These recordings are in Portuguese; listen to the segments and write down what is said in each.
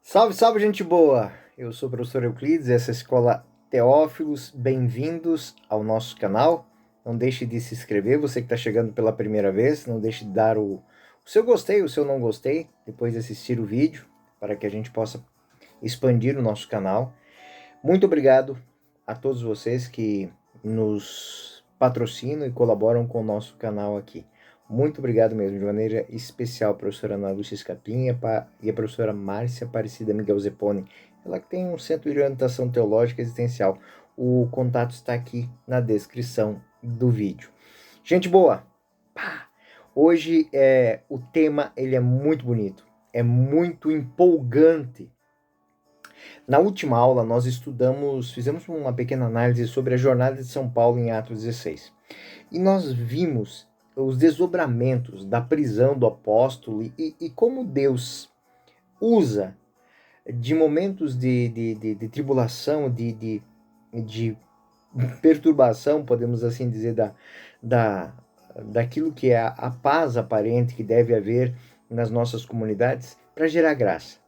Salve, salve, gente boa! Eu sou o professor Euclides, essa é a Escola Teófilos. Bem-vindos ao nosso canal. Não deixe de se inscrever, você que está chegando pela primeira vez. Não deixe de dar o seu gostei, o seu não gostei, depois de assistir o vídeo, para que a gente possa expandir o nosso canal. Muito obrigado a todos vocês que nos patrocinam e colaboram com o nosso canal aqui. Muito obrigado mesmo, de maneira especial, a professora Ana Lúcia Scapinha e a professora Márcia Aparecida Miguel Zeponi. Ela que tem um centro de orientação teológica existencial. O contato está aqui na descrição do vídeo. Gente boa, hoje o tema ele é muito bonito, é muito empolgante. Na última aula nós fizemos uma pequena análise sobre a jornada de São Paulo em Atos 16. E nós vimos os desdobramentos da prisão do apóstolo e como Deus usa de momentos de tribulação, de perturbação, podemos assim dizer, daquilo que é a paz aparente que deve haver nas nossas comunidades, para gerar graça.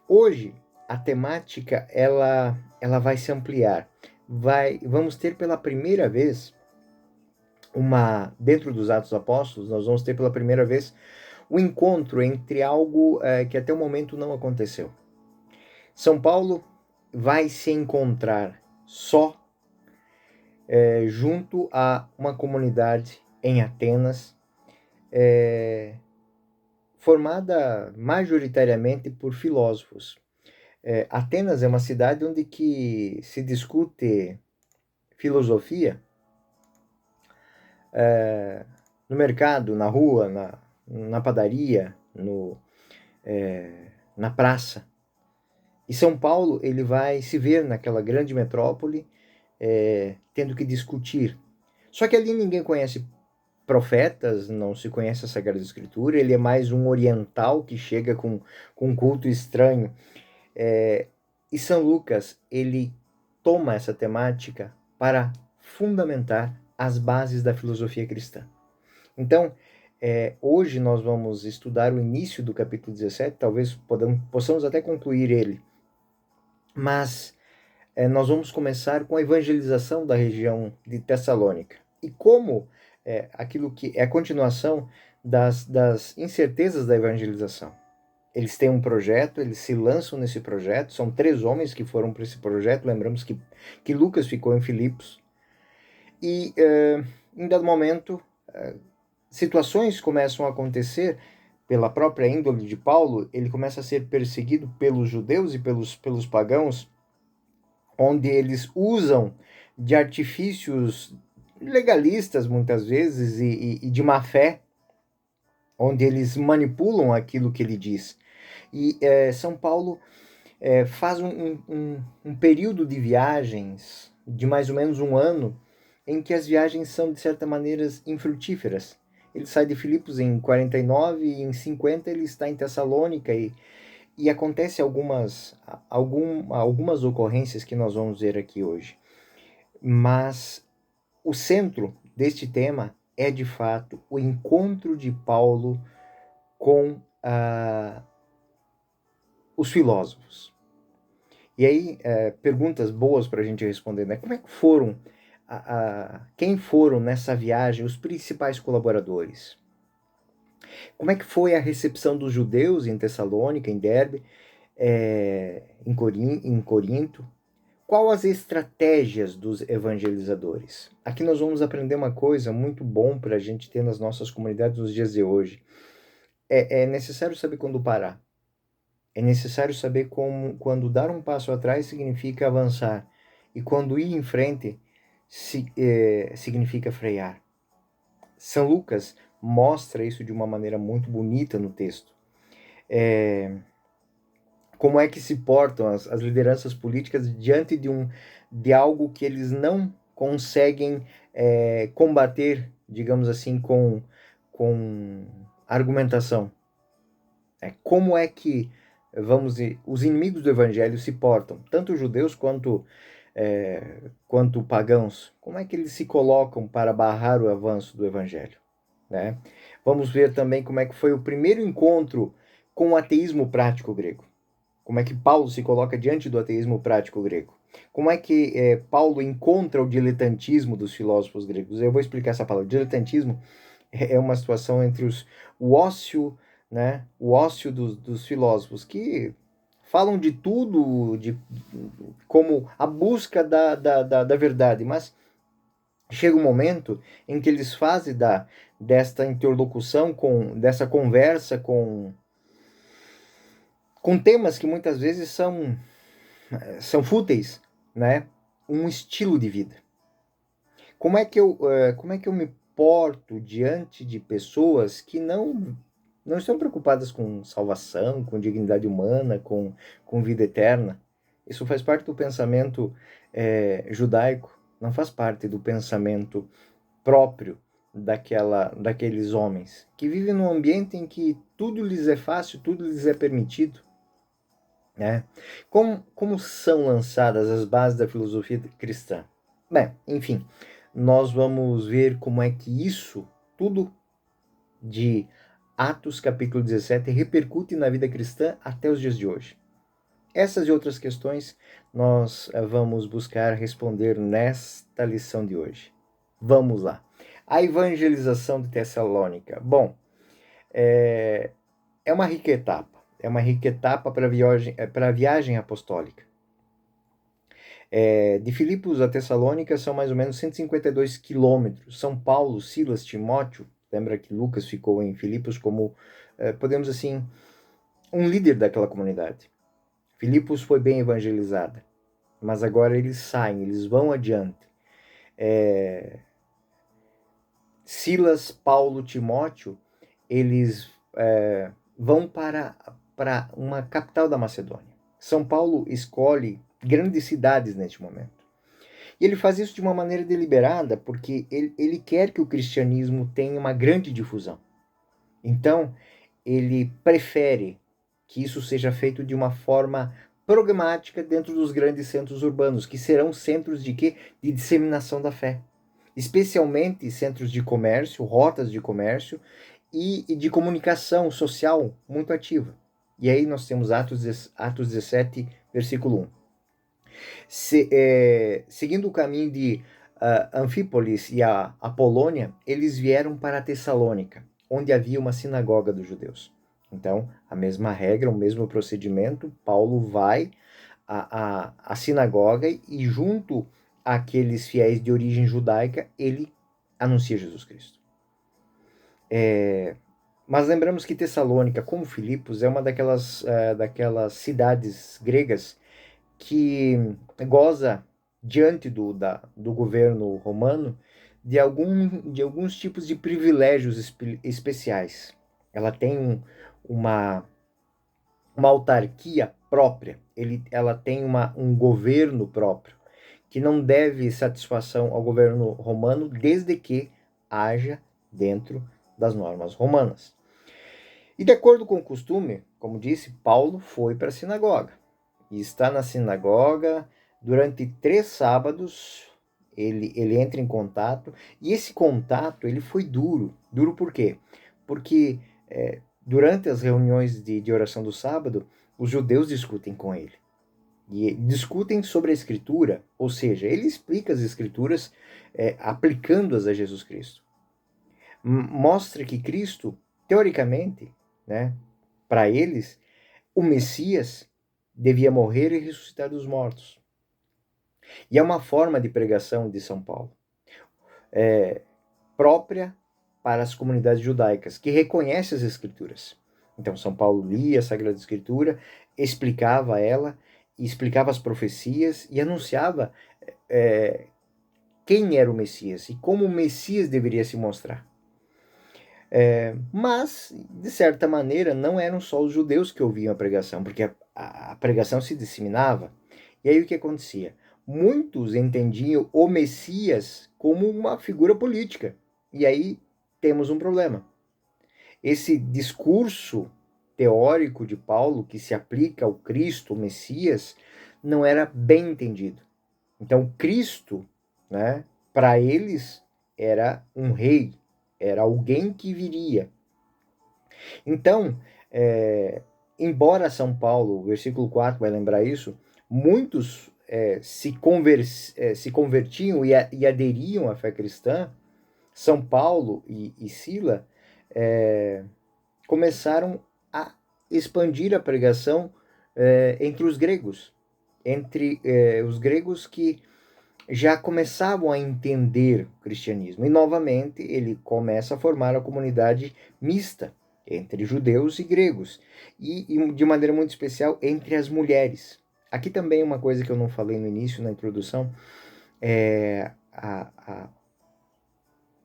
Hoje, a temática ela vai se ampliar. Vamos ter pela primeira vez dentro dos Atos Apóstolos, nós vamos ter pela primeira vez o encontro entre algo que até o momento não aconteceu. São Paulo vai se encontrar só junto a uma comunidade em Atenas, formada majoritariamente por filósofos. Atenas é uma cidade onde que se discute filosofia no mercado, na rua, na padaria, na praça. E São Paulo ele vai se ver naquela grande metrópole tendo que discutir. Só que ali ninguém conhece profetas, não se conhece a Sagrada Escritura, ele é mais um oriental que chega com um culto estranho. E São Lucas, ele toma essa temática para fundamentar as bases da filosofia cristã. Então, hoje nós vamos estudar o início do capítulo 17, talvez possamos até concluir ele, mas nós vamos começar com a evangelização da região de Tessalônica. E como aquilo que é a continuação das incertezas da evangelização. Eles têm um projeto, eles se lançam nesse projeto, são 3 homens que foram para esse projeto, lembramos que Lucas ficou em Filipos, e em dado momento, situações começam a acontecer pela própria índole de Paulo, ele começa a ser perseguido pelos judeus e pelos pagãos, onde eles usam de artifícios legalistas, muitas vezes, e de má fé, onde eles manipulam aquilo que ele diz. E São Paulo faz um período de viagens de mais ou menos um ano, em que as viagens são, de certa maneira, infrutíferas. Ele sai de Filipos em 49 e em 50 ele está em Tessalônica e acontece algumas ocorrências que nós vamos ver aqui hoje. Mas o centro deste tema é, de fato, o encontro de Paulo com os filósofos. E aí, perguntas boas para a gente responder, né? Como é que foram, quem foram nessa viagem os principais colaboradores? Como é que foi a recepção dos judeus em Tessalônica, em Derbe, em Corinto? Qual as estratégias dos evangelizadores? Aqui nós vamos aprender uma coisa muito bom para a gente ter nas nossas comunidades nos dias de hoje. É necessário saber quando parar. É necessário saber quando dar um passo atrás significa avançar. E quando ir em frente significa frear. São Lucas mostra isso de uma maneira muito bonita no texto. Como é que se portam as lideranças políticas diante de algo que eles não conseguem combater, digamos assim, com argumentação. Como é que os inimigos do evangelho se portam, tanto judeus quanto pagãos? Como é que eles se colocam para barrar o avanço do evangelho, né? Vamos ver também como é que foi o primeiro encontro com o ateísmo prático grego. Como é que Paulo se coloca diante do ateísmo prático grego? Como é que Paulo encontra o diletantismo dos filósofos gregos? Eu vou explicar essa palavra. Diletantismo é uma situação entre o ócio, né? O ócio dos filósofos, que falam de tudo, como a busca da verdade, mas chega um momento em que eles fazem desta interlocução, dessa conversa com temas que muitas vezes são fúteis, né? Um estilo de vida. Como é que eu me porto diante de pessoas que não estão preocupadas com salvação, com dignidade humana, com vida eterna? Isso faz parte do pensamento judaico, não faz parte do pensamento próprio daqueles homens que vivem num ambiente em que tudo lhes é fácil, tudo lhes é permitido, né? Como são lançadas as bases da filosofia cristã? Bem, enfim, nós vamos ver como é que isso tudo de Atos capítulo 17 repercute na vida cristã até os dias de hoje. Essas e outras questões nós vamos buscar responder nesta lição de hoje. Vamos lá. A evangelização de Tessalônica. Bom, é uma rica etapa. É uma rica etapa para a viagem apostólica. De Filipos a Tessalônica são mais ou menos 152 quilômetros. São Paulo, Silas, Timóteo, lembra que Lucas ficou em Filipos como, podemos assim, um líder daquela comunidade. Filipos foi bem evangelizada, mas agora eles saem, eles vão adiante. Silas, Paulo, Timóteo, eles vão para uma capital da Macedônia. São Paulo escolhe grandes cidades neste momento. E ele faz isso de uma maneira deliberada, porque ele quer que o cristianismo tenha uma grande difusão. Então, ele prefere que isso seja feito de uma forma programática dentro dos grandes centros urbanos, que serão centros de quê? De disseminação da fé. Especialmente centros de comércio, rotas de comércio e de comunicação social muito ativa. E aí nós temos Atos 17, versículo 1. Seguindo o caminho de Anfípolis e a Polônia, eles vieram para Tessalônica, onde havia uma sinagoga dos judeus. Então, a mesma regra, o mesmo procedimento, Paulo vai à sinagoga e junto àqueles fiéis de origem judaica, ele anuncia Jesus Cristo. Mas lembramos que Tessalônica, como Filipos, é uma daquelas cidades gregas que goza, diante do governo romano, de alguns tipos de privilégios especiais. Ela tem uma autarquia própria, ela tem um governo próprio, que não deve satisfação ao governo romano desde que haja dentro das normas romanas. E de acordo com o costume, como disse, Paulo foi para a sinagoga. E está na sinagoga durante 3 sábados. Ele entra em contato. E esse contato ele foi duro. Duro por quê? Porque durante as reuniões de oração do sábado, os judeus discutem com ele. E discutem sobre a Escritura, ou seja, ele explica as Escrituras aplicando-as a Jesus Cristo. Mostra que Cristo, teoricamente, né, para eles, o Messias devia morrer e ressuscitar dos mortos. E é uma forma de pregação de São Paulo, própria para as comunidades judaicas, que reconhecem as Escrituras. Então, São Paulo lia a Sagrada Escritura, explicava ela, explicava as profecias e anunciava quem era o Messias e como o Messias deveria se mostrar. Mas, de certa maneira, não eram só os judeus que ouviam a pregação, porque a pregação se disseminava. E aí o que acontecia? Muitos entendiam o Messias como uma figura política. E aí temos um problema. Esse discurso teórico de Paulo, que se aplica ao Cristo, o Messias, não era bem entendido. Então, Cristo, né, para eles, era um rei, era alguém que viria. Então, embora São Paulo, o versículo 4 vai lembrar isso, muitos se convertiam e aderiam à fé cristã. São Paulo e Sila começaram a expandir a pregação entre os gregos, entre os gregos que já começavam a entender o cristianismo. E, novamente, ele começa a formar a comunidade mista entre judeus e gregos, e de maneira muito especial entre as mulheres. Aqui também uma coisa que eu não falei no início, na introdução, é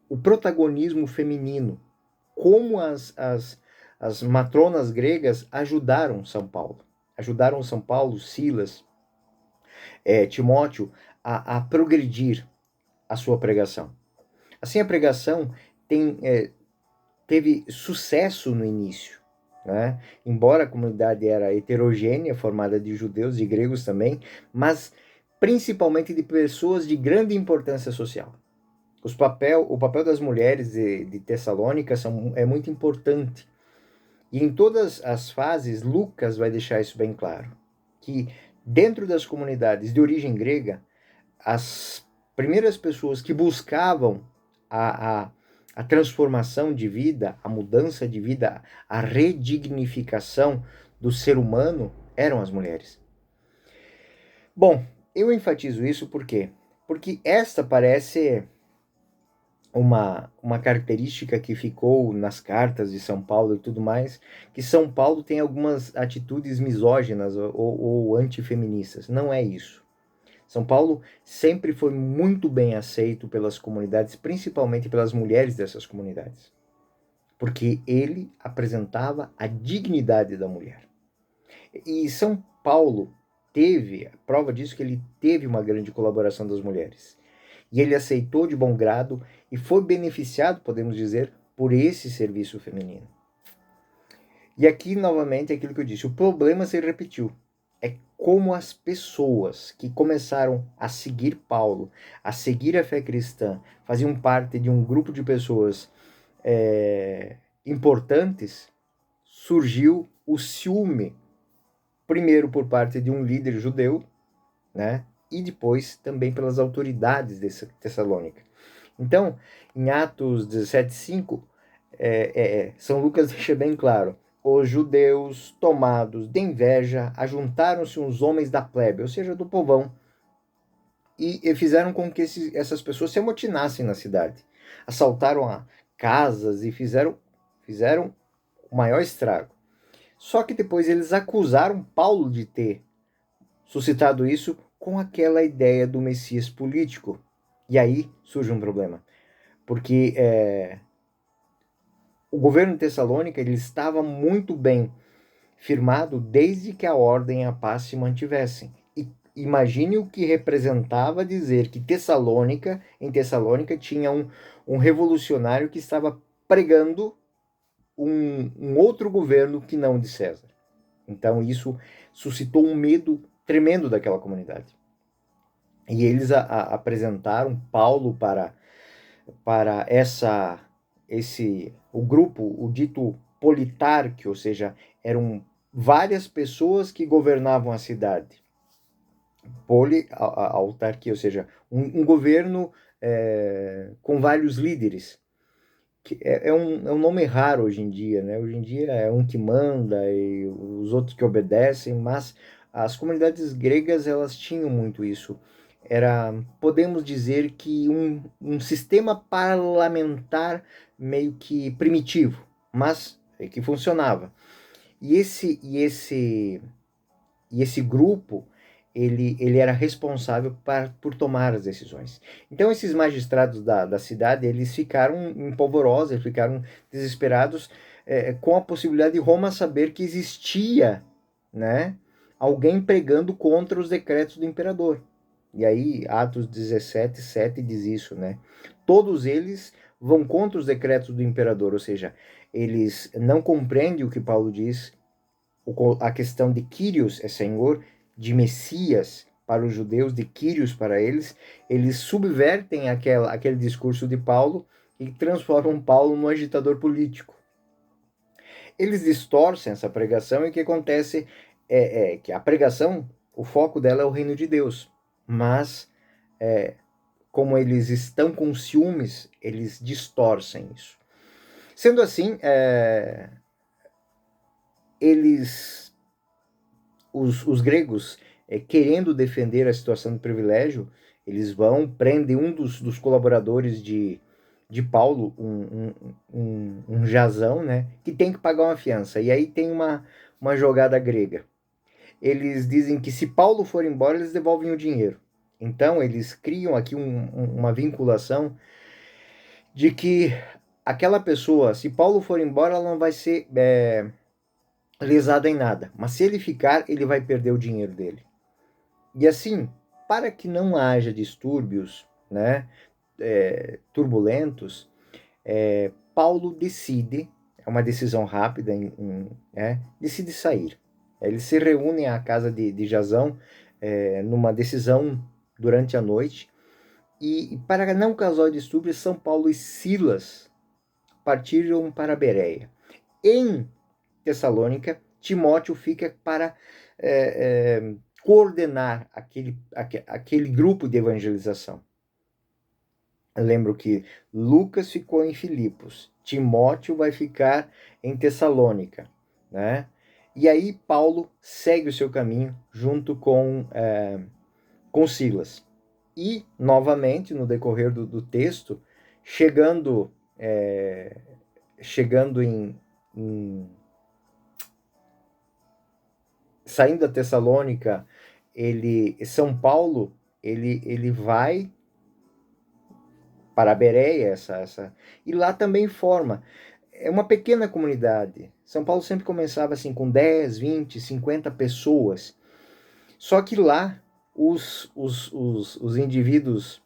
o protagonismo feminino. Como as matronas gregas ajudaram São Paulo. Ajudaram São Paulo, Silas, Timóteo, a progredir a sua pregação. Assim, a pregação teve sucesso no início, né? Embora a comunidade era heterogênea, formada de judeus e gregos também, mas principalmente de pessoas de grande importância social. O papel das mulheres de Tessalônica é muito importante. E em todas as fases, Lucas vai deixar isso bem claro, que dentro das comunidades de origem grega, as primeiras pessoas que buscavam a transformação de vida, a mudança de vida, a redignificação do ser humano eram as mulheres. Bom, eu enfatizo isso por quê? Porque esta parece uma característica que ficou nas cartas de São Paulo e tudo mais, que São Paulo tem algumas atitudes misóginas ou antifeministas. Não é isso. São Paulo sempre foi muito bem aceito pelas comunidades, principalmente pelas mulheres dessas comunidades, porque ele apresentava a dignidade da mulher. E São Paulo teve, a prova disso que ele teve uma grande colaboração das mulheres. E ele aceitou de bom grado e foi beneficiado, podemos dizer, por esse serviço feminino. E aqui, novamente, é aquilo que eu disse, o problema se repetiu. É como as pessoas que começaram a seguir Paulo, a seguir a fé cristã, faziam parte de um grupo de pessoas importantes, surgiu o ciúme, primeiro por parte de um líder judeu, né? E depois também pelas autoridades de Tessalônica. Então, em Atos 17:5, São Lucas deixa bem claro: os judeus, tomados de inveja, ajuntaram-se uns homens da plebe, ou seja, do povão, e fizeram com que essas pessoas se amotinassem na cidade. Assaltaram casas e fizeram o maior estrago. Só que depois eles acusaram Paulo de ter suscitado isso com aquela ideia do Messias político. E aí surge um problema, porque o governo de Tessalônica ele estava muito bem firmado desde que a ordem e a paz se mantivessem. E imagine o que representava dizer que em Tessalônica tinha um revolucionário que estava pregando um outro governo que não de César. Então isso suscitou um medo tremendo daquela comunidade. E eles apresentaram Paulo para o grupo, o dito politarque, ou seja, eram várias pessoas que governavam a cidade. Autarquia, ou seja, um governo com vários líderes. Que é um nome raro hoje em dia, né? Hoje em dia é um que manda e os outros que obedecem, mas as comunidades gregas elas tinham muito isso. Podemos dizer que um sistema parlamentar meio que primitivo, mas que funcionava. E esse grupo ele era responsável por tomar as decisões. Então esses magistrados da cidade eles ficaram empolvorosos, ficaram desesperados com a possibilidade de Roma saber que existia, né, alguém pregando contra os decretos do imperador. E aí Atos 17:7 diz isso, né? Todos eles vão contra os decretos do imperador, ou seja, eles não compreendem o que Paulo diz, a questão de Kyrios é Senhor, de Messias para os judeus, de Kyrios para eles subvertem aquele discurso de Paulo e transformam Paulo num agitador político. Eles distorcem essa pregação e o que acontece é que a pregação, o foco dela é o reino de Deus, mas como eles estão com ciúmes, eles distorcem isso. Sendo assim, os gregos, querendo defender a situação de privilégio, eles vão, prendem um dos colaboradores de Paulo, um Jasão, né, que tem que pagar uma fiança. E aí tem uma jogada grega. Eles dizem que se Paulo for embora, eles devolvem o dinheiro. Então, eles criam aqui uma vinculação de que aquela pessoa, se Paulo for embora, ela não vai ser lesada em nada. Mas se ele ficar, ele vai perder o dinheiro dele. E assim, para que não haja distúrbios, né, turbulentos, Paulo decide, é uma decisão rápida, decide sair. Eles se reúnem à casa de Jasão, numa decisão durante a noite, e para não causar distúrbios, São Paulo e Silas partiram para Bereia. Em Tessalônica, Timóteo fica para coordenar aquele grupo de evangelização. Eu lembro que Lucas ficou em Filipos, Timóteo vai ficar em Tessalônica, né? E aí Paulo segue o seu caminho junto com Silas. E, novamente, no decorrer do texto, chegando saindo da Tessalônica, São Paulo, ele vai para Bereia, e lá também forma. É uma pequena comunidade. São Paulo sempre começava assim com 10, 20, 50 pessoas. Só que lá os indivíduos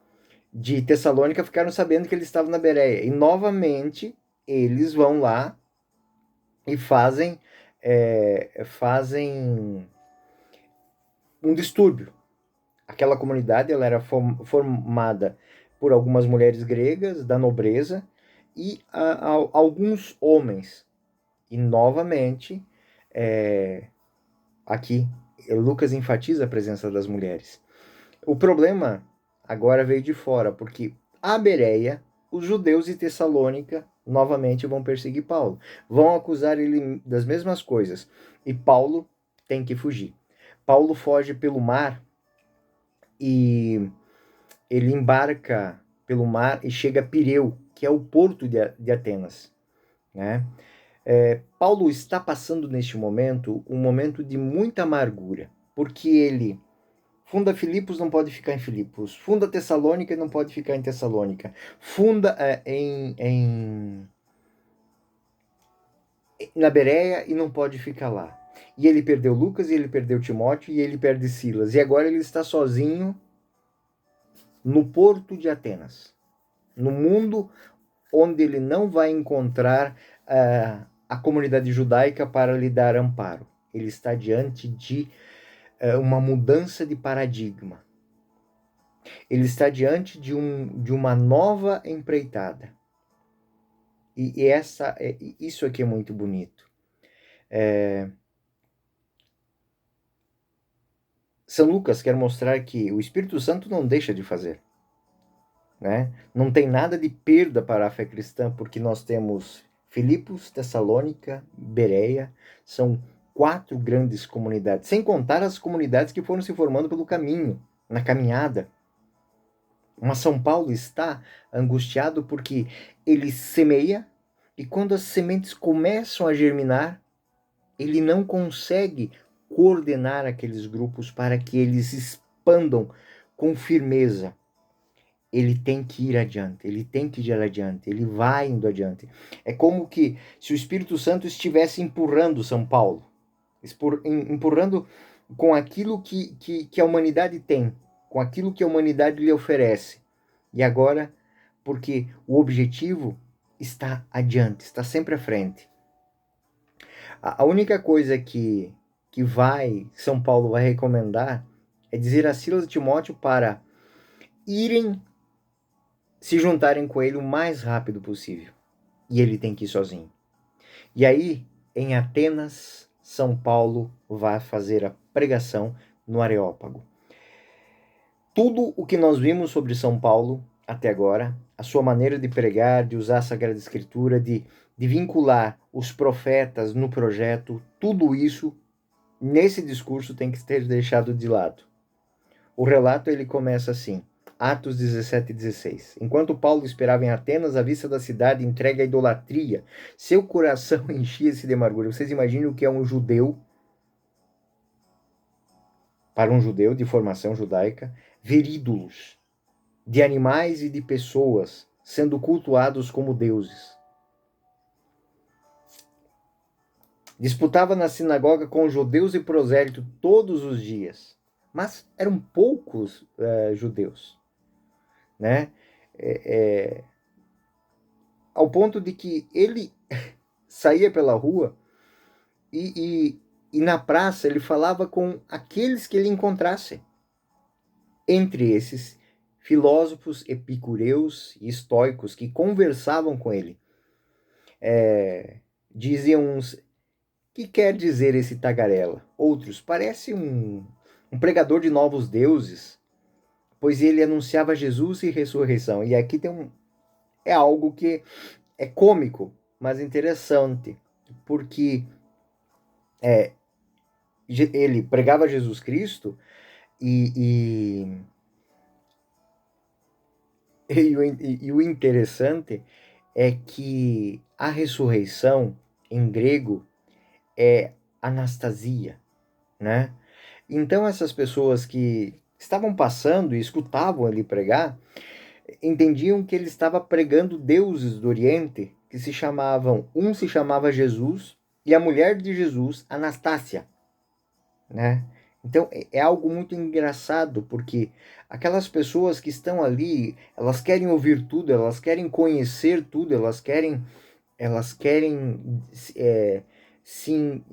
de Tessalônica ficaram sabendo que eles estavam na Bereia. E novamente eles vão lá e fazem um distúrbio. Aquela comunidade ela era formada por algumas mulheres gregas da nobreza e alguns homens. E novamente, aqui, Lucas enfatiza a presença das mulheres. O problema agora veio de fora, porque a Bereia, os judeus de Tessalônica, novamente vão perseguir Paulo. Vão acusar ele das mesmas coisas. E Paulo tem que fugir. Paulo foge pelo mar e ele embarca pelo mar e chega a Pireu, que é o porto de Atenas, né? Paulo está passando neste momento um momento de muita amargura, porque ele funda Filipos, não pode ficar em Filipos, funda Tessalônica e não pode ficar em Tessalônica, funda na Bereia e não pode ficar lá. E ele perdeu Lucas, e ele perdeu Timóteo, e ele perde Silas, e agora ele está sozinho no porto de Atenas, no mundo onde ele não vai encontrar a comunidade judaica para lhe dar amparo. Ele está diante de uma mudança de paradigma. Ele está diante de uma nova empreitada. E isso aqui é muito bonito. São Lucas quer mostrar que o Espírito Santo não deixa de fazer. Né? Não tem nada de perda para a fé cristã, porque nós temos Filipos, Tessalônica, Bereia, são 4 grandes comunidades, sem contar as comunidades que foram se formando pelo caminho, na caminhada. Mas São Paulo está angustiado porque ele semeia, e quando as sementes começam a germinar, ele não consegue coordenar aqueles grupos para que eles expandam com firmeza. Ele tem que ir adiante, ele vai indo adiante. É como que se o Espírito Santo estivesse empurrando São Paulo, empurrando com aquilo que a humanidade tem, com aquilo que a humanidade lhe oferece. E agora, porque o objetivo está adiante, está sempre à frente. A única coisa que São Paulo vai recomendar é dizer a Silas e Timóteo para irem se juntarem com ele o mais rápido possível. E ele tem que ir sozinho. E aí, em Atenas, São Paulo vai fazer a pregação no Areópago. Tudo o que nós vimos sobre São Paulo até agora, a sua maneira de pregar, de usar a Sagrada Escritura, de vincular os profetas no projeto, tudo isso, nesse discurso, tem que ser deixado de lado. O relato ele começa assim, Atos 17 e 16. Enquanto Paulo esperava em Atenas, à vista da cidade entregue à idolatria, seu coração enchia-se de amargura. Vocês imaginam o que é um judeu, para um judeu de formação judaica, ver ídolos de animais e de pessoas sendo cultuados como deuses. Disputava na sinagoga com judeus e prosélito todos os dias, mas eram poucos judeus, né? Ao ponto de que ele saía pela rua e na praça ele falava com aqueles que ele encontrasse. Entre esses, filósofos epicureus e estoicos que conversavam com ele. Diziam uns, que quer dizer esse tagarela? Outros, parece um pregador de novos deuses, pois ele anunciava Jesus e ressurreição. E aqui tem é algo que é cômico, mas interessante, porque ele pregava Jesus Cristo e o interessante é que a ressurreição, em grego, é anastasia, né? Então essas pessoas que estavam passando e escutavam ele pregar, entendiam que ele estava pregando deuses do Oriente, que se chamavam, um se chamava Jesus e a mulher de Jesus, Anastácia, né? Então é algo muito engraçado, porque aquelas pessoas que estão ali, elas querem ouvir tudo, elas querem conhecer tudo, elas querem se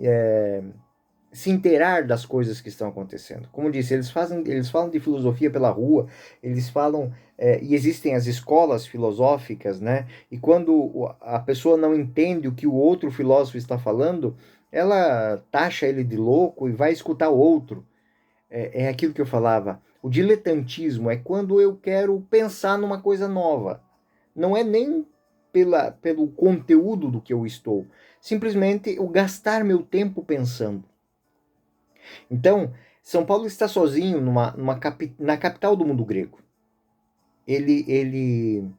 inteirar das coisas que estão acontecendo. Como disse, eles falam de filosofia pela rua, eles falam, e existem as escolas filosóficas, né? E quando a pessoa não entende o que o outro filósofo está falando, ela taxa ele de louco e vai escutar outro. É aquilo que eu falava. O diletantismo é quando eu quero pensar numa coisa nova. Não é nem pelo conteúdo do que eu estou. Simplesmente eu gastar meu tempo pensando. Então, São Paulo está sozinho na capital do mundo grego. Ele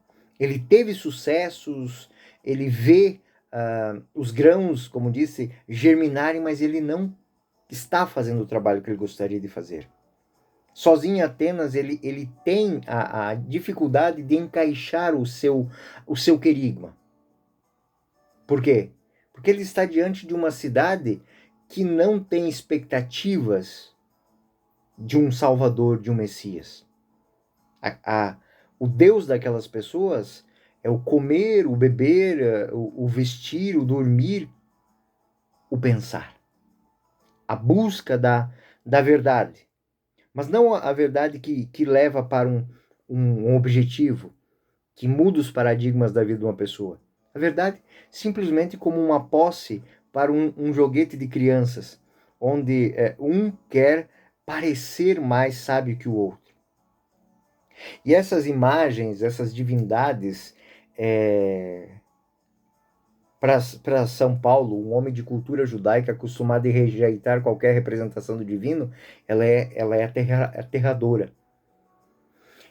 teve sucessos, ele vê os grãos, como disse, germinarem, mas ele não está fazendo o trabalho que ele gostaria de fazer. Sozinho em Atenas, ele tem a dificuldade de encaixar o seu querigma. Por quê? Porque ele está diante de uma cidade que não tem expectativas de um Salvador, de um Messias. O Deus daquelas pessoas é o comer, o beber, o vestir, o dormir, o pensar. A busca da verdade. Mas não a verdade que leva para um objetivo, que muda os paradigmas da vida de uma pessoa. A verdade simplesmente como uma posse para um joguete de crianças, onde um quer parecer mais sábio que o outro. E essas imagens, essas divindades, para São Paulo, um homem de cultura judaica acostumado a rejeitar qualquer representação do divino, ela é aterradora.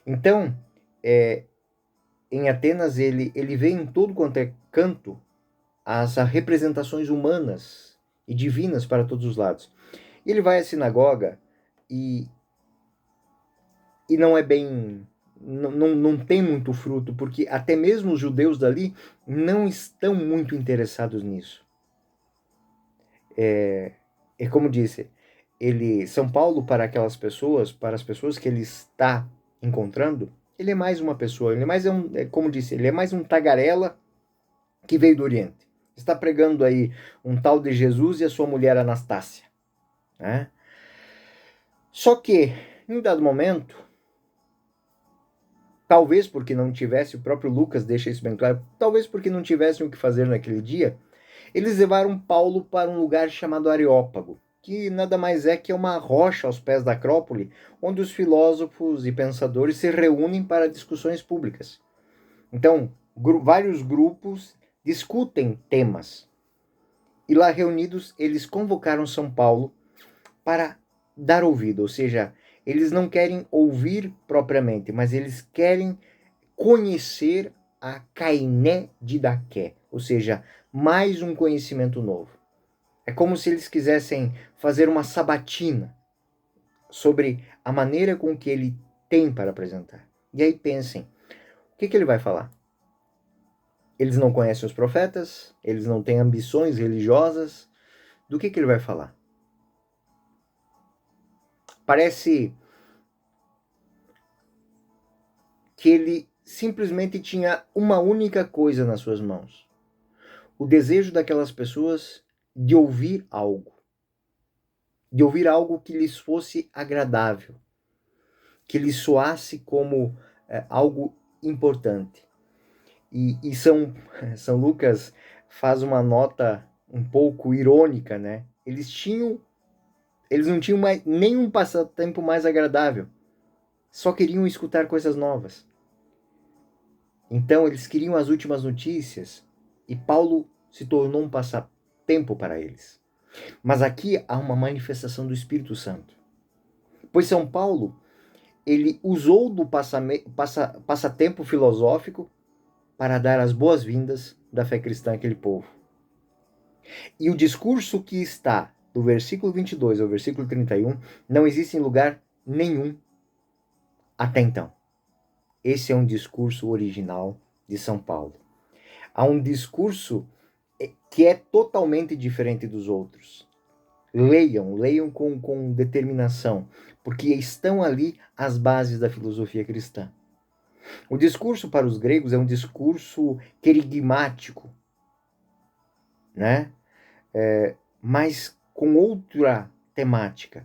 Então, em Atenas, ele vê em todo quanto é canto as representações humanas e divinas para todos os lados. Ele vai à sinagoga e não é bem... Não tem muito fruto, porque até mesmo os judeus dali não estão muito interessados nisso. Como disse, São Paulo, para aquelas pessoas, para as pessoas que ele está encontrando, ele é mais uma pessoa, ele é mais como disse, ele é mais um tagarela que veio do Oriente. Está pregando aí um tal de Jesus e a sua mulher Anastácia, né? Só que, em um dado momento, talvez porque não tivesse, o próprio Lucas deixa isso bem claro, talvez porque não tivessem o que fazer naquele dia, Eles levaram Paulo para um lugar chamado Areópago, que nada mais é que uma rocha aos pés da Acrópole, onde os filósofos e pensadores se reúnem para discussões públicas. Então, vários grupos discutem temas. E lá reunidos, eles convocaram São Paulo para dar ouvido, ou seja, eles não querem ouvir propriamente, mas eles querem conhecer a Kainé Didaké, ou seja, mais um conhecimento novo. É como se eles quisessem fazer uma sabatina sobre a maneira com que ele tem para apresentar. E aí pensem, o que ele vai falar? Eles não conhecem os profetas, eles não têm ambições religiosas. Do que ele vai falar? Parece que ele simplesmente tinha uma única coisa nas suas mãos: o desejo daquelas pessoas de ouvir algo que lhes fosse agradável, que lhes soasse como algo importante. E São Lucas faz uma nota um pouco irônica, né? Eles não tinham nenhum passatempo mais agradável, só queriam escutar coisas novas. Então eles queriam as últimas notícias e Paulo se tornou um passatempo para eles. Mas aqui há uma manifestação do Espírito Santo. Pois São Paulo, ele usou do passatempo filosófico para dar as boas-vindas da fé cristã àquele povo. E o discurso que está do versículo 22 ao versículo 31 não existe em lugar nenhum até então. Esse é um discurso original de São Paulo. Há um discurso que é totalmente diferente dos outros. Leiam com determinação, porque estão ali as bases da filosofia cristã. O discurso para os gregos é um discurso querigmático, né? Mas com outra temática,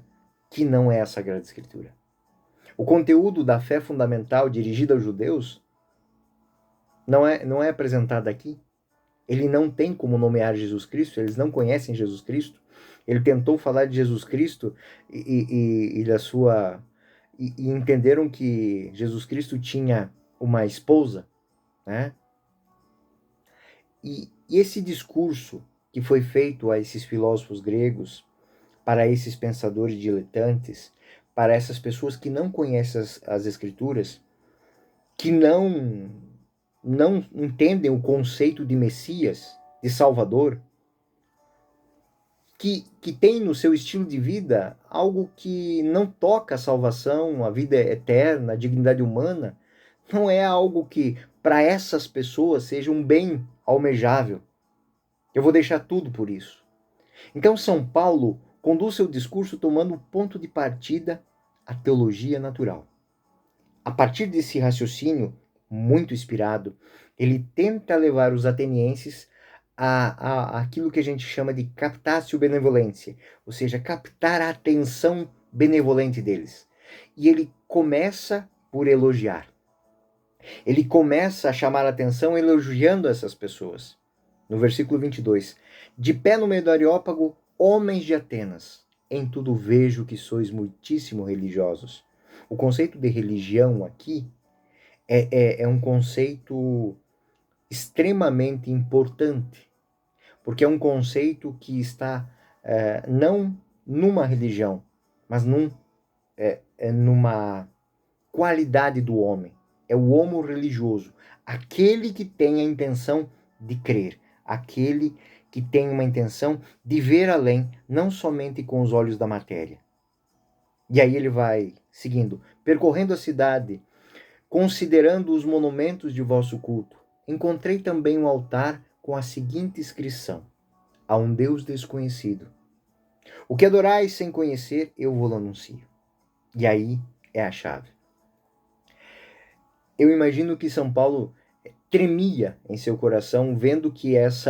que não é a Sagrada Escritura. O conteúdo da fé fundamental dirigida aos judeus não é apresentado aqui. Ele não tem como nomear Jesus Cristo, eles não conhecem Jesus Cristo. Ele tentou falar de Jesus Cristo e da sua... E entenderam que Jesus Cristo tinha uma esposa, né? E esse discurso que foi feito a esses filósofos gregos, para esses pensadores diletantes, para essas pessoas que não conhecem as Escrituras, que não entendem o conceito de Messias, de Salvador, que tem no seu estilo de vida algo que não toca a salvação, a vida eterna, a dignidade humana, não é algo que para essas pessoas seja um bem almejável. Eu vou deixar tudo por isso. Então São Paulo conduz seu discurso tomando ponto de partida a teologia natural. A partir desse raciocínio muito inspirado, ele tenta levar os atenienses a aquilo que a gente chama de captatio benevolentiae, ou seja, captar a atenção benevolente deles. E ele começa por elogiar. Ele começa a chamar a atenção elogiando essas pessoas. No versículo 22, de pé no meio do Areópago, homens de Atenas, em tudo vejo que sois muitíssimo religiosos. O conceito de religião aqui é um conceito extremamente importante, porque é um conceito que está não numa religião, mas numa qualidade do homem. É o homo religioso, aquele que tem a intenção de crer, aquele que tem uma intenção de ver além, não somente com os olhos da matéria. E aí ele vai seguindo, percorrendo a cidade, considerando os monumentos de vosso culto. Encontrei também um altar com a seguinte inscrição: a um Deus desconhecido. O que adorais sem conhecer, eu vou anuncio. E aí é a chave. Eu imagino que São Paulo tremia em seu coração vendo que as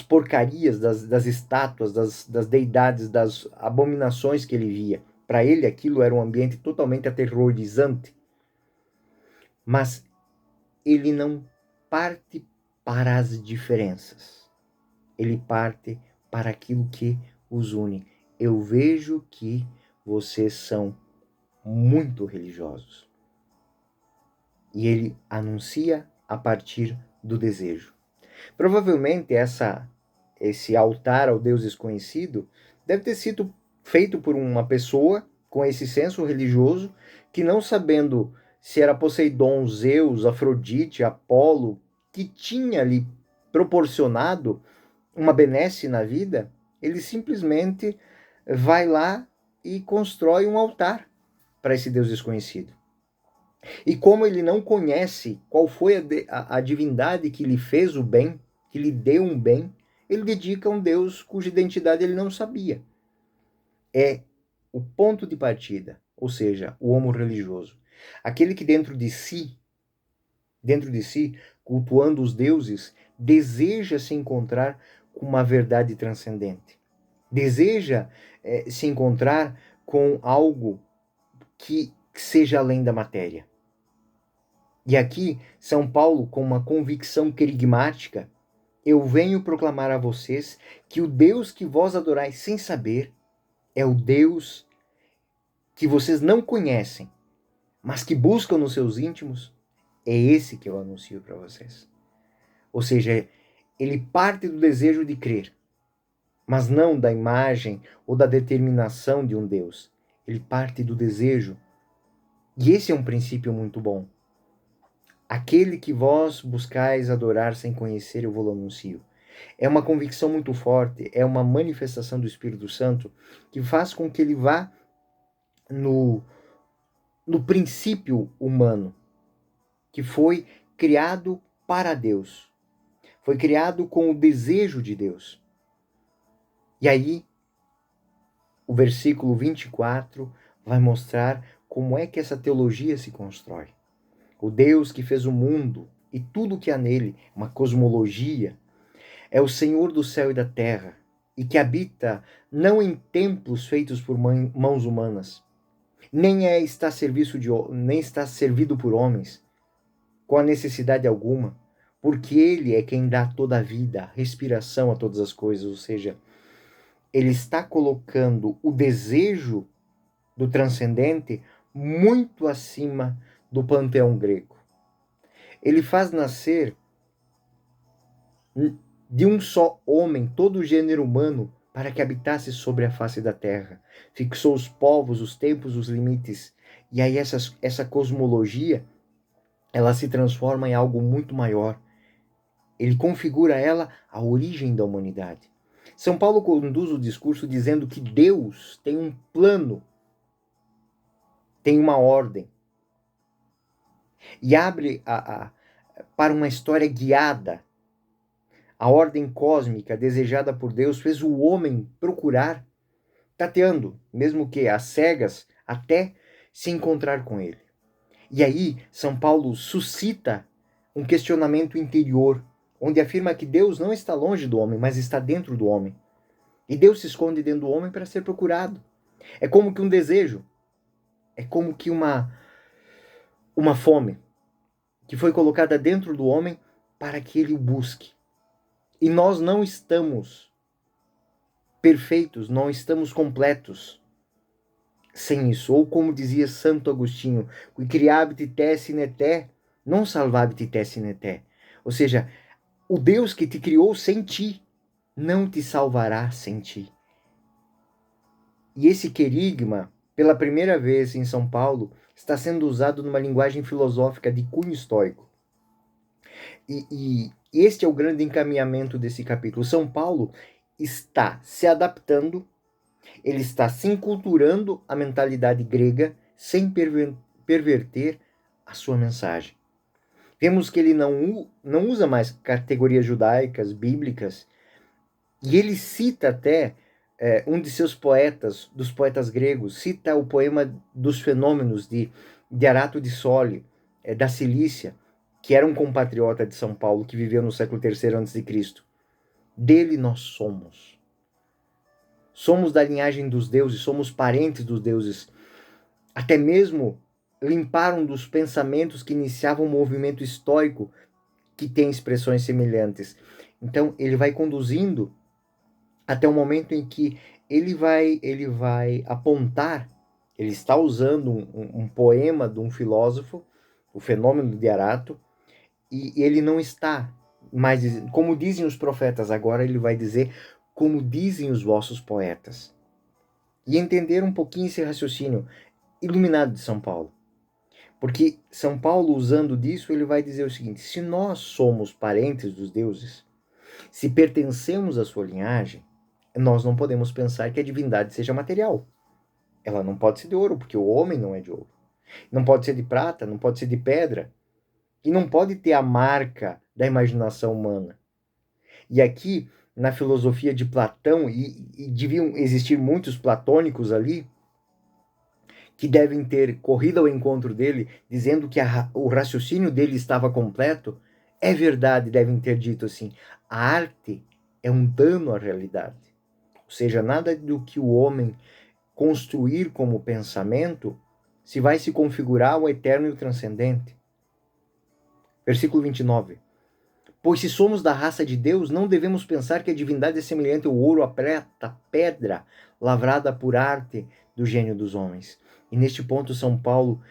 porcarias das estátuas, das deidades, das abominações que ele via. Para ele aquilo era um ambiente totalmente aterrorizante. Mas ele não parte para as diferenças. Ele parte para aquilo que os une. Eu vejo que vocês são muito religiosos. E ele anuncia a partir do desejo. Provavelmente esse altar ao Deus desconhecido deve ter sido feito por uma pessoa com esse senso religioso que, não sabendo se era Poseidon, Zeus, Afrodite, Apolo, que tinha lhe proporcionado uma benesse na vida, ele simplesmente vai lá e constrói um altar para esse Deus desconhecido. E como ele não conhece qual foi a divindade que lhe fez o bem, que lhe deu um bem, ele dedica a um Deus cuja identidade ele não sabia. É o ponto de partida, ou seja, o homo religioso. Aquele que dentro de si, cultuando os deuses, deseja se encontrar com uma verdade transcendente. Deseja se encontrar com algo que seja além da matéria. E aqui, São Paulo, com uma convicção querigmática, eu venho proclamar a vocês que o Deus que vós adorais sem saber é o Deus que vocês não conhecem, mas que buscam nos seus íntimos, é esse que eu anuncio para vocês. Ou seja, ele parte do desejo de crer, mas não da imagem ou da determinação de um Deus. Ele parte do desejo. E esse é um princípio muito bom. Aquele que vós buscais adorar sem conhecer, eu vou anuncio. É uma convicção muito forte, é uma manifestação do Espírito Santo que faz com que ele vá no princípio humano, que foi criado para Deus. Foi criado com o desejo de Deus. E aí, o versículo 24 vai mostrar como é que essa teologia se constrói. O Deus que fez o mundo e tudo que há nele, uma cosmologia, é o Senhor do céu e da terra, e que habita não em templos feitos por mãos humanas, nem está servido por homens, com a necessidade alguma, porque ele é quem dá toda a vida, respiração a todas as coisas, ou seja, ele está colocando o desejo do transcendente muito acima do panteão grego. Ele faz nascer de um só homem todo o gênero humano para que habitasse sobre a face da terra. Fixou os povos, os tempos, os limites. E aí essa cosmologia, ela se transforma em algo muito maior. Ele configura ela a origem da humanidade. São Paulo conduz o discurso dizendo que Deus tem um plano, tem uma ordem. E abre para uma história guiada. A ordem cósmica desejada por Deus fez o homem procurar, tateando, mesmo que às cegas, até se encontrar com ele. E aí, São Paulo suscita um questionamento interior, onde afirma que Deus não está longe do homem, mas está dentro do homem. E Deus se esconde dentro do homem para ser procurado. É como que um desejo, é como que uma fome que foi colocada dentro do homem para que ele o busque. E nós não estamos perfeitos, não estamos completos sem isso. Ou como dizia Santo Agostinho, qui criabit te sine te, non salvabit te sine te. Ou seja, o Deus que te criou sem ti, não te salvará sem ti. E esse querigma, pela primeira vez em São Paulo, está sendo usado numa linguagem filosófica de cunho estoico. E este é o grande encaminhamento desse capítulo. São Paulo está se adaptando, ele está se enculturando a mentalidade grega sem perverter a sua mensagem. Vemos que ele não usa mais categorias judaicas, bíblicas, e ele cita até um de seus poetas, dos poetas gregos, cita o poema dos fenômenos de Arato de Sole, da Cilícia, que era um compatriota de São Paulo, que viveu no século III a.C. Dele nós somos. Somos da linhagem dos deuses, somos parentes dos deuses. Até mesmo limparam dos pensamentos que iniciavam o movimento estoico, que têm expressões semelhantes. Então, ele vai conduzindo até o momento em que ele vai apontar, ele está usando um poema de um filósofo, o Fenômeno de Arato, e ele não está mais dizendo, como dizem os profetas, agora ele vai dizer, como dizem os vossos poetas. E entender um pouquinho esse raciocínio iluminado de São Paulo. Porque São Paulo, usando disso, ele vai dizer o seguinte: se nós somos parentes dos deuses, se pertencemos à sua linhagem, nós não podemos pensar que a divindade seja material. Ela não pode ser de ouro, porque o homem não é de ouro. Não pode ser de prata, não pode ser de pedra. E não pode ter a marca da imaginação humana. E aqui, na filosofia de Platão, e deviam existir muitos platônicos ali, que devem ter corrido ao encontro dele, dizendo que o raciocínio dele estava completo, é verdade, devem ter dito assim: a arte é um dano à realidade. Ou seja, nada do que o homem construir como pensamento se vai se configurar ao eterno e o transcendente. Versículo 29. Pois se somos da raça de Deus, não devemos pensar que a divindade é semelhante ao ouro, à prata, à pedra, lavrada por arte do gênio dos homens. E neste ponto, São Paulo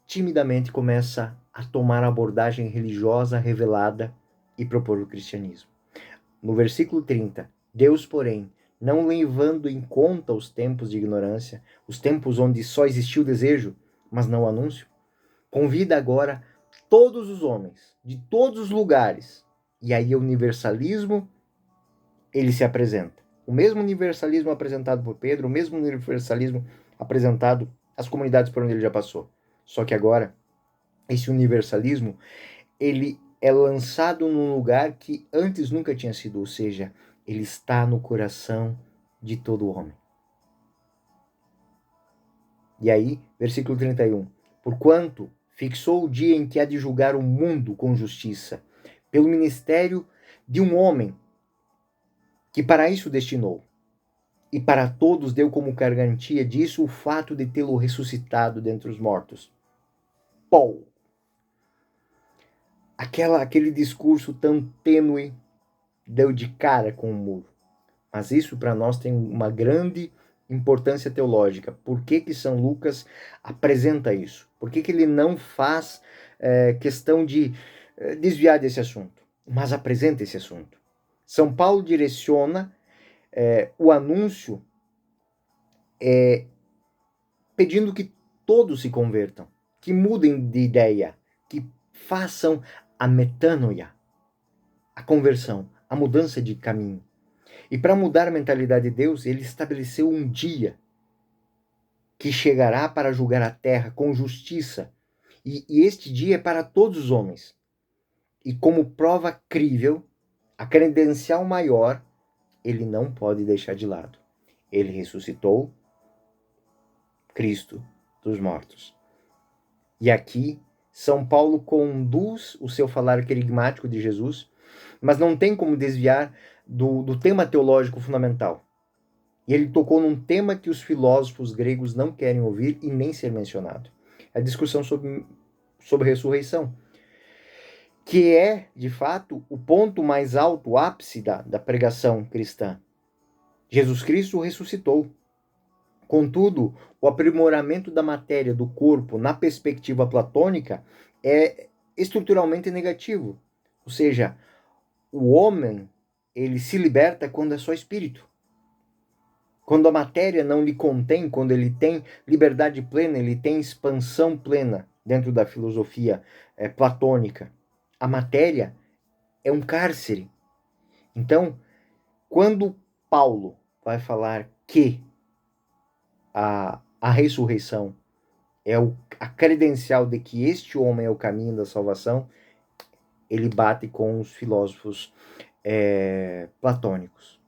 timidamente começa a tomar a abordagem religiosa revelada e propor o cristianismo. No versículo 30, Deus, porém, não levando em conta os tempos de ignorância, os tempos onde só existiu o desejo, mas não o anúncio, convida agora todos os homens, de todos os lugares, e aí o universalismo, ele se apresenta. O mesmo universalismo apresentado por Pedro, o mesmo universalismo apresentado às comunidades por onde ele já passou. Só que agora, esse universalismo, ele é lançado num lugar que antes nunca tinha sido, ou seja, ele está no coração de todo homem. E aí, versículo 31. Porquanto fixou o dia em que há de julgar o mundo com justiça, pelo ministério de um homem que para isso destinou, e para todos deu como garantia disso o fato de tê-lo ressuscitado dentre os mortos. Pau! Aquele discurso tão tênue deu de cara com o muro. Mas isso para nós tem uma grande importância teológica. Por que São Lucas apresenta isso? Por que ele não faz questão de desviar desse assunto, mas apresenta esse assunto? São Paulo direciona o anúncio pedindo que todos se convertam, que mudem de ideia, que façam a metanoia, a conversão, a mudança de caminho. E para mudar a mentalidade de Deus, ele estabeleceu um dia que chegará para julgar a terra com justiça. E este dia é para todos os homens. E como prova crível, a credencial maior, ele não pode deixar de lado. Ele ressuscitou Cristo dos mortos. E aqui, São Paulo conduz o seu falar querigmático de Jesus, mas não tem como desviar do tema teológico fundamental. E ele tocou num tema que os filósofos gregos não querem ouvir e nem ser mencionado. A discussão sobre ressurreição, que é, de fato, o ponto mais alto, o ápice da pregação cristã. Jesus Cristo ressuscitou. Contudo, o aprimoramento da matéria do corpo na perspectiva platônica é estruturalmente negativo. Ou seja, o homem, ele se liberta quando é só espírito. Quando a matéria não lhe contém, quando ele tem liberdade plena, ele tem expansão plena dentro da filosofia platônica. A matéria é um cárcere. Então, quando Paulo vai falar que a ressurreição é a credencial de que este homem é o caminho da salvação, ele bate com os filósofos platônicos.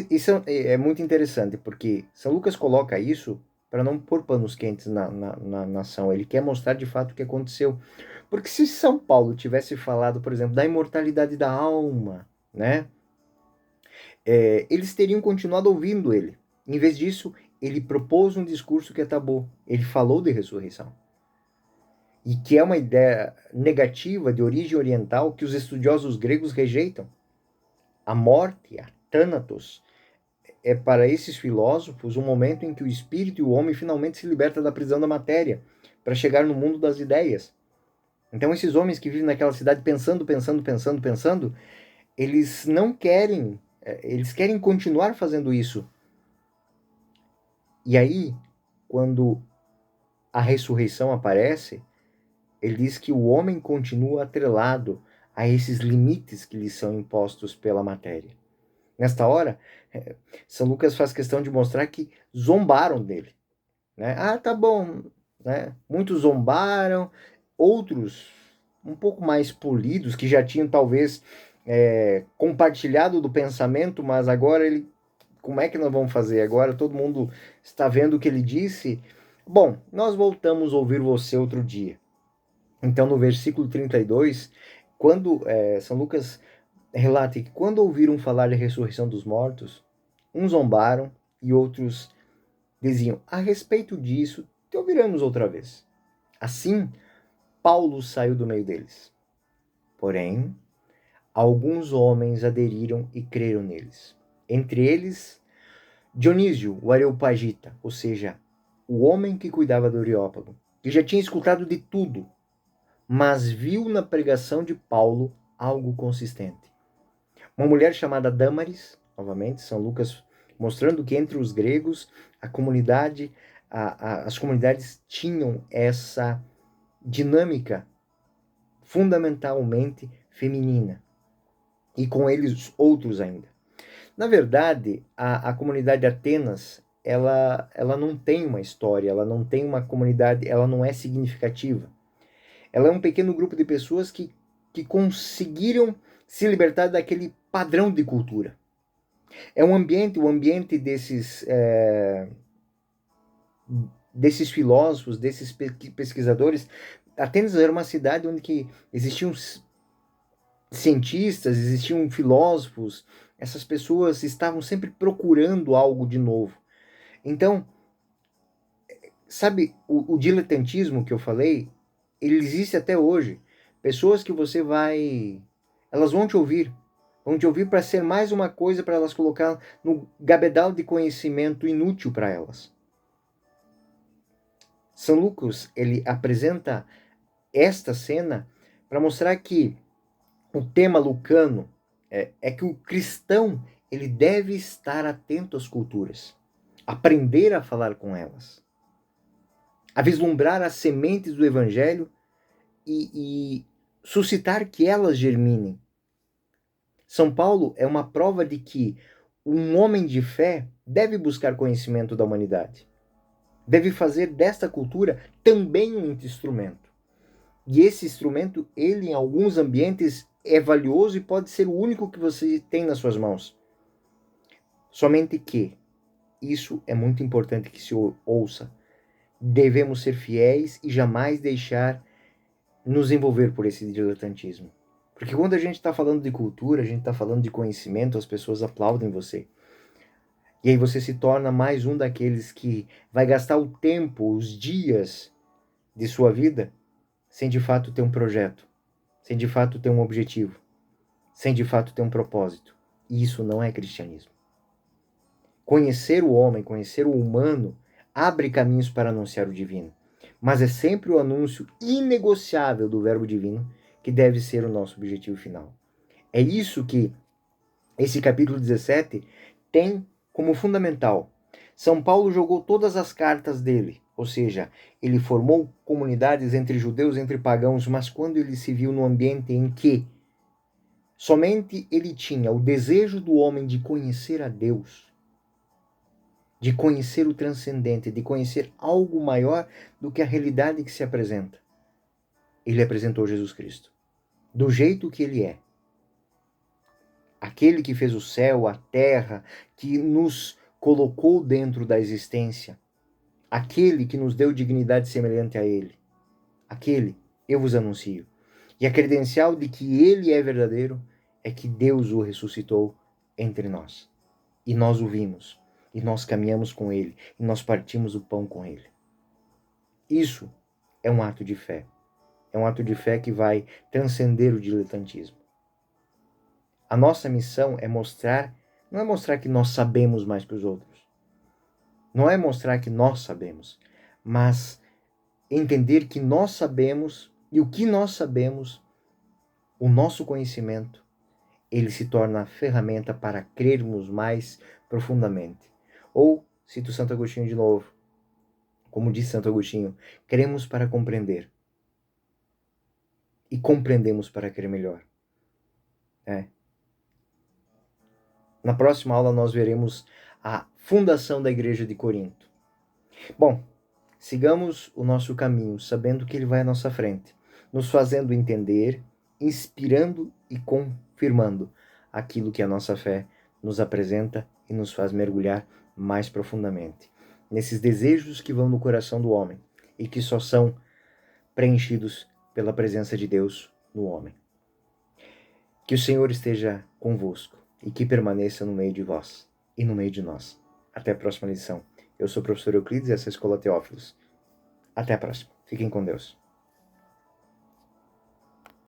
Isso é muito interessante, porque São Lucas coloca isso para não pôr panos quentes na nação. Ele quer mostrar de fato o que aconteceu. Porque se São Paulo tivesse falado, por exemplo, da imortalidade da alma, né? Eles teriam continuado ouvindo ele. Em vez disso, ele propôs um discurso que acabou. Ele falou de ressurreição. e que é uma ideia negativa de origem oriental que os estudiosos gregos rejeitam. A morte, a Thanatos, é para esses filósofos um momento em que o espírito e o homem finalmente se libertam da prisão da matéria para chegar no mundo das ideias. Então esses homens que vivem naquela cidade pensando, pensando, pensando, pensando, eles não querem, eles querem continuar fazendo isso. E aí, quando a ressurreição aparece, ele diz que o homem continua atrelado a esses limites que lhe são impostos pela matéria. Nesta hora, São Lucas faz questão de mostrar que zombaram dele, né? Ah, tá bom, né? Muitos zombaram, outros um pouco mais polidos, que já tinham talvez compartilhado do pensamento, mas agora ele, como é que nós vamos fazer? Agora todo mundo está vendo o que ele disse. Bom, nós voltamos a ouvir você outro dia. Então, no versículo 32, quando São Lucas relata que quando ouviram falar da ressurreição dos mortos, uns zombaram e outros diziam: a respeito disso, te ouviremos outra vez. Assim, Paulo saiu do meio deles. Porém, alguns homens aderiram e creram neles. Entre eles, Dionísio, o Areopagita, ou seja, o homem que cuidava do Areópago, que já tinha escutado de tudo, mas viu na pregação de Paulo algo consistente. Uma mulher chamada Dâmaris, novamente, São Lucas mostrando que entre os gregos a comunidade, as comunidades tinham essa dinâmica fundamentalmente feminina, e com eles outros ainda. Na verdade, a comunidade de Atenas, ela não tem uma história, ela não tem uma comunidade, ela não é significativa. Ela é um pequeno grupo de pessoas que conseguiram se libertar daquele padrão de cultura. É um ambiente, o ambiente desses filósofos, desses pesquisadores. Atenas era uma cidade onde que existiam cientistas, existiam filósofos, essas pessoas estavam sempre procurando algo de novo. Então, sabe, o diletantismo que eu falei, ele existe até hoje. Pessoas que você vai, elas vão te ouvir para ser mais uma coisa para elas colocar no gabedal de conhecimento inútil para elas. São Lucas, ele apresenta esta cena para mostrar que o tema lucano é que o cristão ele deve estar atento às culturas, aprender a falar com elas, a vislumbrar as sementes do evangelho e suscitar que elas germinem. São Paulo é uma prova de que um homem de fé deve buscar conhecimento da humanidade, deve fazer desta cultura também um instrumento. E esse instrumento, ele em alguns ambientes é valioso e pode ser o único que você tem nas suas mãos. Somente que, isso é muito importante que se ouça, devemos ser fiéis e jamais deixar nos envolver por esse diletantismo. Porque quando a gente está falando de cultura, a gente está falando de conhecimento, as pessoas aplaudem você. E aí você se torna mais um daqueles que vai gastar o tempo, os dias de sua vida sem de fato ter um projeto, sem de fato ter um objetivo, sem de fato ter um propósito. E isso não é cristianismo. Conhecer o homem, conhecer o humano, abre caminhos para anunciar o divino. Mas é sempre o anúncio inegociável do verbo divino que deve ser o nosso objetivo final. É isso que esse capítulo 17 tem como fundamental. São Paulo jogou todas as cartas dele, ou seja, ele formou comunidades entre judeus, entre pagãos, mas quando ele se viu no ambiente em que somente ele tinha o desejo do homem de conhecer a Deus, de conhecer o transcendente, de conhecer algo maior do que a realidade que se apresenta, ele apresentou Jesus Cristo, do jeito que ele é. Aquele que fez o céu, a terra, que nos colocou dentro da existência, aquele que nos deu dignidade semelhante a ele, aquele eu vos anuncio. E a credencial de que ele é verdadeiro é que Deus o ressuscitou entre nós. E nós o vimos, e nós caminhamos com ele, e nós partimos o pão com ele. Isso é um ato de fé. É um ato de fé que vai transcender o diletantismo. A nossa missão é mostrar, não é mostrar que nós sabemos mais que os outros. Não é mostrar que nós sabemos, mas entender que nós sabemos e o que nós sabemos, o nosso conhecimento, ele se torna a ferramenta para crermos mais profundamente. Ou, cito Santo Agostinho de novo, como diz Santo Agostinho, cremos para compreender e compreendemos para crer melhor. Na próxima aula nós veremos a fundação da Igreja de Corinto. Bom, sigamos o nosso caminho, sabendo que ele vai à nossa frente, nos fazendo entender, inspirando e confirmando aquilo que a nossa fé nos apresenta e nos faz mergulhar mais profundamente nesses desejos que vão no coração do homem e que só são preenchidos pela presença de Deus no homem. Que o Senhor esteja convosco e que permaneça no meio de vós e no meio de nós. Até a próxima lição. Eu sou o professor Euclides e essa é a Escola Teófilos. Até a próxima. Fiquem com Deus.